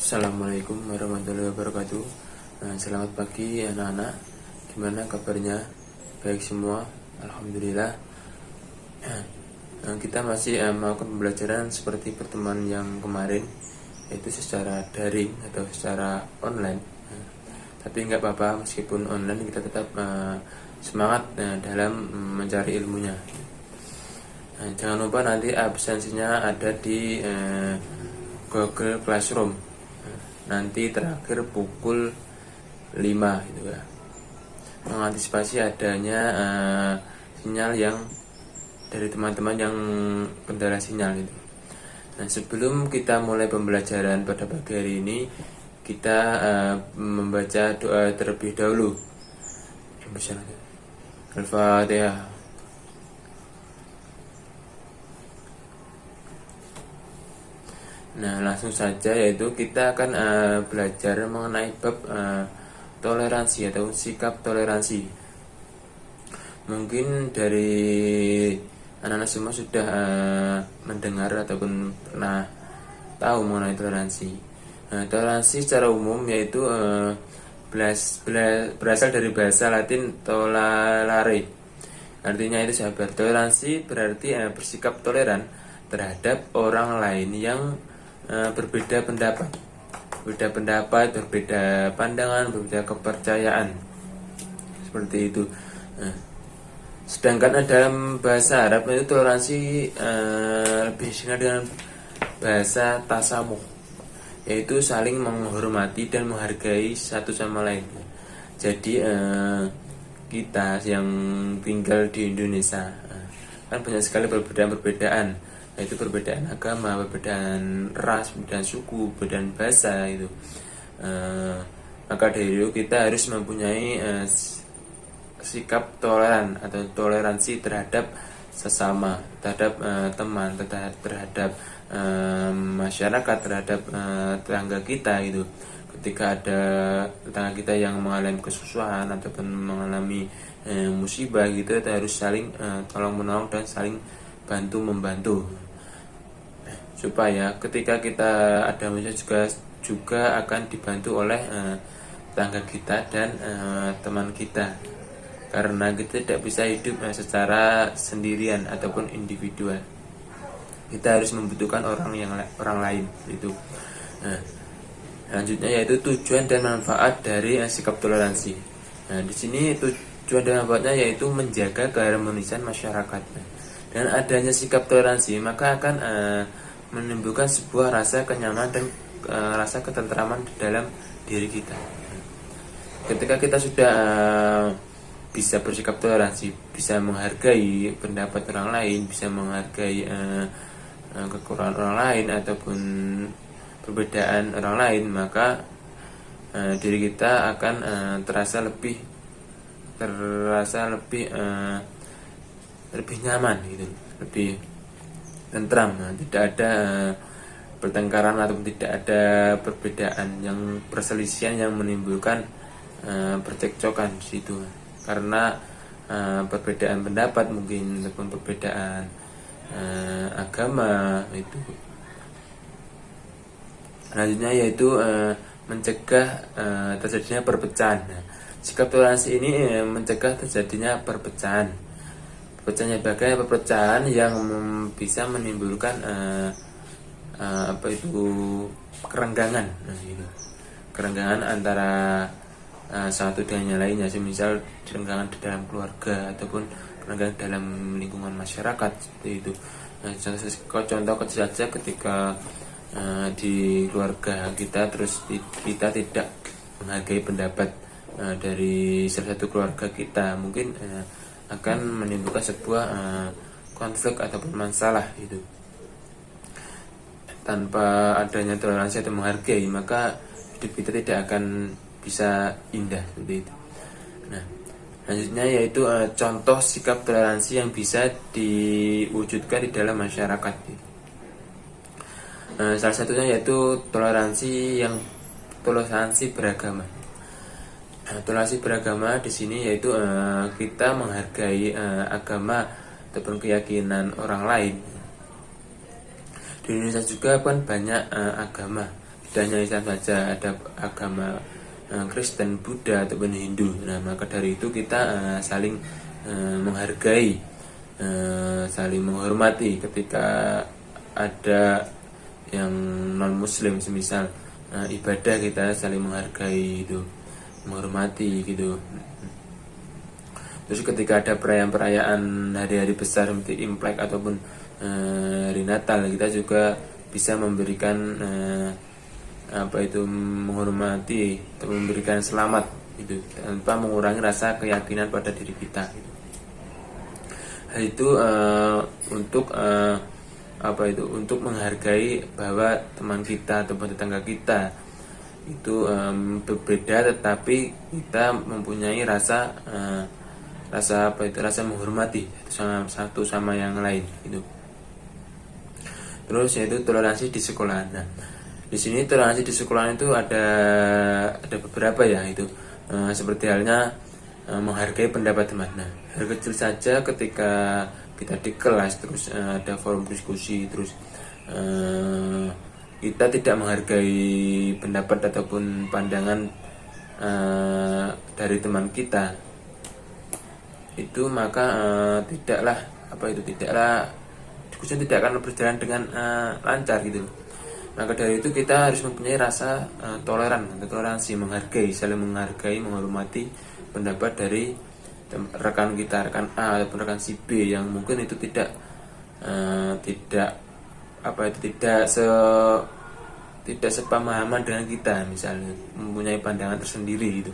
Assalamualaikum warahmatullahi wabarakatuh. Selamat pagi anak-anak. Gimana kabarnya? Baik semua? Alhamdulillah. Kita masih melakukan pembelajaran seperti pertemuan yang kemarin, yaitu secara daring atau secara online. Tapi nggak apa-apa, meskipun online kita tetap semangat dalam mencari ilmunya. Jangan lupa nanti absensinya ada di Google Classroom. Nanti terakhir pukul 5 gitu ya. Mengantisipasi adanya sinyal yang dari teman-teman yang kendala sinyal itu. Nah, sebelum kita mulai pembelajaran pada pagi hari ini, kita membaca doa terlebih dahulu. Al-Fatihah. Nah, langsung saja, yaitu kita akan belajar mengenai bab toleransi atau sikap toleransi. Mungkin dari anak-anak semua sudah mendengar ataupun pernah tahu mengenai toleransi. Nah, toleransi secara umum yaitu berasal dari bahasa Latin tolerare. Artinya itu sahabat, toleransi berarti bersikap toleran terhadap orang lain yang berbeda pendapat, berbeda pandangan, berbeda kepercayaan, seperti itu. Sedangkan dalam bahasa Arab itu toleransi lebih dikenal dengan bahasa tasamuh, yaitu saling menghormati dan menghargai satu sama lain. Jadi kita yang tinggal di Indonesia kan banyak sekali perbedaan, yaitu perbedaan agama, perbedaan ras, perbedaan suku, perbedaan bahasa itu. Maka dari itu kita harus mempunyai sikap toleran atau toleransi terhadap sesama, terhadap teman, terhadap masyarakat, terhadap tetangga kita itu. Ketika ada tetangga kita yang mengalami kesusahan ataupun mengalami musibah gitu, kita harus saling tolong menolong dan saling bantu membantu, supaya ketika kita ada masalah juga akan dibantu oleh tetangga kita dan teman kita, karena kita tidak bisa hidup secara sendirian ataupun individual. Kita harus membutuhkan orang lain itu. Selanjutnya yaitu tujuan dan manfaat dari sikap toleransi. Nah, di sini tujuan dan manfaatnya yaitu menjaga keharmonisan masyarakat. Dan adanya sikap toleransi maka akan menimbulkan sebuah rasa kenyamanan dan rasa ketentraman di dalam diri kita. Ketika kita sudah bisa bersikap toleransi, bisa menghargai pendapat orang lain, bisa menghargai kekurangan orang lain ataupun perbedaan orang lain, maka diri kita akan terasa lebih nyaman gitu, lebih tentram. Tidak ada pertengkaran ataupun tidak ada perbedaan yang perselisihan yang menimbulkan percekcokan di situ, karena perbedaan pendapat mungkin ataupun perbedaan agama itu. Selanjutnya yaitu mencegah terjadinya perpecahan. Sikap toleransi ini mencegah terjadinya perpecahan. Perpecahan yang bisa menimbulkan kerenggangan, kerenggangan antara satu dengan yang lainnya, semisal kerenggangan di dalam keluarga ataupun kerenggangan dalam lingkungan masyarakat, seperti itu. Contoh kecil saja, ketika di keluarga kita terus kita tidak menghargai pendapat dari salah satu keluarga kita, mungkin akan menimbulkan sebuah konflik ataupun masalah itu. Tanpa adanya toleransi atau menghargai, maka hidup kita tidak akan bisa indah, seperti itu. Nah, selanjutnya yaitu contoh sikap toleransi yang bisa diwujudkan di dalam masyarakat. Salah satunya yaitu toleransi beragama. Toleransi beragama di sini yaitu kita menghargai agama ataupun keyakinan orang lain. Di Indonesia juga kan banyak agama, tidak hanya Islam saja, ada agama Kristen, Buddha ataupun Hindu. Nah, maka dari itu kita saling menghargai, saling menghormati ketika ada yang non muslim, semisal ibadah, kita saling menghargai itu, menghormati gitu. Terus ketika ada perayaan-perayaan hari-hari besar seperti Imlek ataupun hari Natal, kita juga bisa memberikan menghormati atau memberikan selamat gitu, tanpa mengurangi rasa keyakinan pada diri kita gitu. Hal itu untuk menghargai bahwa teman kita ataupun tetangga kita itu berbeda, tetapi kita mempunyai rasa menghormati satu sama yang lain gitu. Terus yaitu toleransi di sekolah. Nah, di sini toleransi di sekolah itu ada beberapa ya, itu seperti halnya menghargai pendapat teman. Nah, hal kecil saja ketika kita di kelas, terus ada forum diskusi, terus kita tidak menghargai pendapat ataupun pandangan dari teman kita, itu maka tidaklah diskusi tidak akan berjalan dengan lancar gitu. Maka dari itu kita harus mempunyai rasa toleransi, menghargai, saling menghargai, menghormati pendapat dari rekan kita, rekan A ataupun rekan si B yang mungkin itu tidak sepemahaman dengan kita, misalnya mempunyai pandangan tersendiri gitu.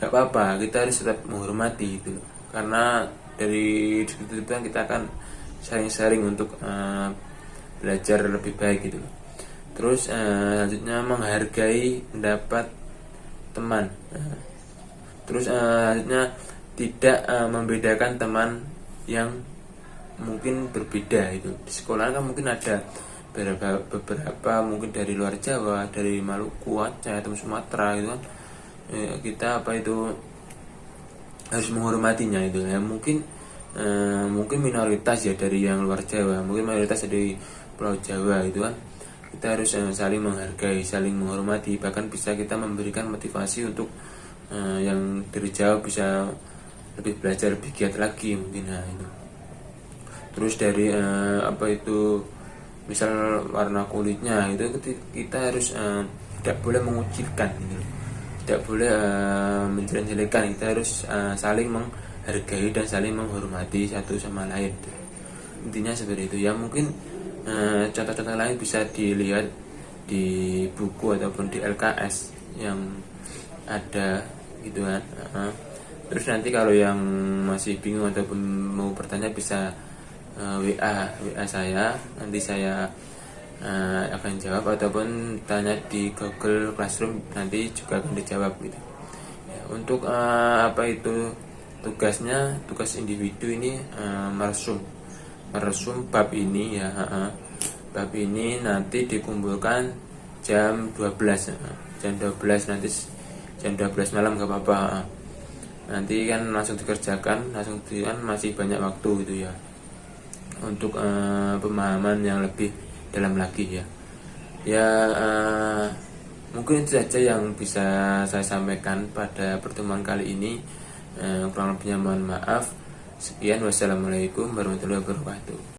Gak apa-apa, kita harus tetap menghormati gitu. Karena dari diskusi itu kita akan sharing untuk belajar lebih baik gitu. Terus selanjutnya menghargai pendapat teman. Terus selanjutnya tidak membedakan teman yang mungkin berbeda itu. Di sekolah kan mungkin ada beberapa mungkin dari luar Jawa, dari Maluku, Aceh atau Sumatera gitu kan. Kita harus menghormatinya itu ya. Mungkin minoritas ya dari yang luar Jawa, mungkin mayoritas dari Pulau Jawa itu kan. Kita harus saling menghargai, saling menghormati, bahkan bisa kita memberikan motivasi untuk yang dari Jawa bisa lebih belajar, lebih giat lagi mungkin. Nah, itu. Terus dari misal warna kulitnya itu kita harus tidak boleh mengucilkan gitu. Tidak boleh menjelek-jelekan, kita harus saling menghargai dan saling menghormati satu sama lain. Intinya seperti itu ya. Mungkin contoh-contoh lain bisa dilihat di buku ataupun di LKS yang ada gitu kan. Terus nanti kalau yang masih bingung ataupun mau bertanya bisa WA saya, nanti saya akan jawab, ataupun tanya di Google Classroom, nanti juga akan dijawab gitu ya. Untuk tugas individu ini meresum bab ini ya. Bab ini nanti dikumpulkan jam 12 nanti jam 12 malam, gak apa-apa. Nanti kan langsung dikerjakan, masih banyak waktu gitu ya, untuk pemahaman yang lebih dalam lagi ya. Mungkin itu saja yang bisa saya sampaikan pada pertemuan kali ini. Kurang lebihnya mohon maaf. Sekian, wassalamualaikum warahmatullahi wabarakatuh.